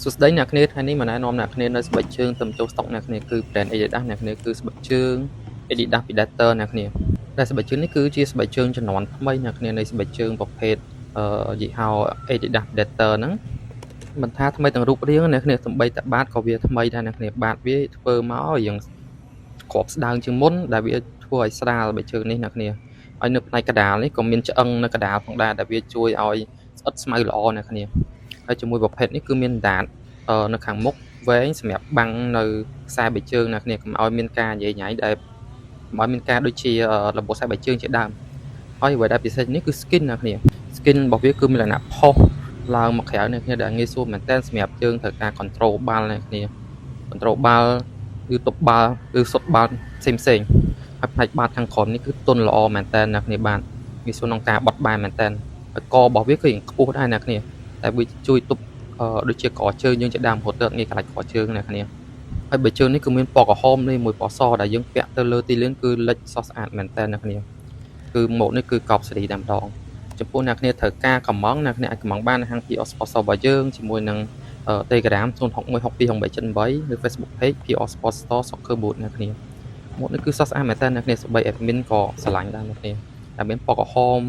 សួស្តីអ្នកគ្នាថ្ងៃនេះមកណែនាំអ្នកគ្នានៅស្បែកជើងទៅចូលស្តុកអ្នកគ្នាគឺ brand Adidas អ្នកគ្នាគឺស្បែកជើង Adidas Predator អ្នកគ្នាតែស្បែកជើងនេះគឺជាស្បែកជើងជំនាន់ថ្មីអ្នកគ្នានៃស្បែកជើងប្រភេទយីហោ Adidas Predator ហ្នឹងមិនថាថ្មីទាំងរូបរាងអ្នកគ្នាសំបីតែបាតក៏វាថ្មីដែរអ្នកគ្នាបាតវាធ្វើមកយ៉ាងក្របស្ដើងជាងមុនដែលវាធ្វើឲ្យស្រាលស្បែកជើងនេះអ្នកគ្នាហើយនៅផ្នែកកណ្ដាលនេះក៏មានឆ្អឹងនៅកណ្ដាលផងដែរដែលវាជួយឲ្យស្អិតស្មៅល្អអ្នកគ្នាហើយជាមួយប្រភេទនេះគឺមានដាតនៅខាងមុខវែងសម្រាប់បាំងនៅខ្សែបេជើងអ្នកគ្នាកុំឲ្យមានការញ៉ៃញ៉ៃដែលកុំឲ្យមានការដូចជារបួសខ្សែបេជើងជាដើមហើយអ្វីដែលពិសេសនេះគឺ skin អ្នកគ្នា skin របស់វាគឺមានលក្ខណៈផុសឡើងមកក្រៅអ្នកគ្នាដែលងាយស្រួលមែនតើសម្រាប់យើងត្រូវការ control បាល់អ្នកគ្នា control បាល់ឬទប់បាល់ឬសុតបាល់ផ្សេងហើយផ្នែកបាតខាងក្រោមនេះគឺទន់ល្អមែនតើអ្នកគ្នាបាទងាយស្រួលក្នុងការបត់បែនមែនតើហើយករបស់វាគឺយ៉ាងខ្ពស់ដែរអ្នកគ្នាតែវាជួយទប់ដូចជាក្រជើងយើងជាដើមរត់ទៅងាយខ្លាច់ក្រជើងអ្នកគ្នាហើយបើជើងនេះគឺមានពណ៌ក្រហមនេះមួយពណ៌សដែលយើងពាក់ទៅលើទីលានគឺលិចសស្អាតមែនតើអ្នកគ្នាគឺម៉ូដនេះគឺកប់សេរីតែម្ដងចំពោះអ្នកគ្នាត្រូវការកម្មង់អ្នកគ្នាអាចកម្មង់បាននៅហាង PR Sport Store របស់យើងជាមួយនឹង Telegram 06162878ឬ Facebook Page PR Sport Store Soccer Boot អ្នកគ្នាម៉ូដនេះគឺសស្អាតមែនតើអ្នកគ្នាសម្បី admin ក៏ស្រឡាញ់ដែរអ្នកគ្នាតែមានពណ៌ក្រហម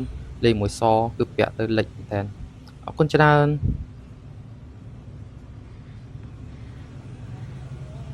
លេខ1សគឺពាក់ទៅលិចមែនតើអរគុណច្រើន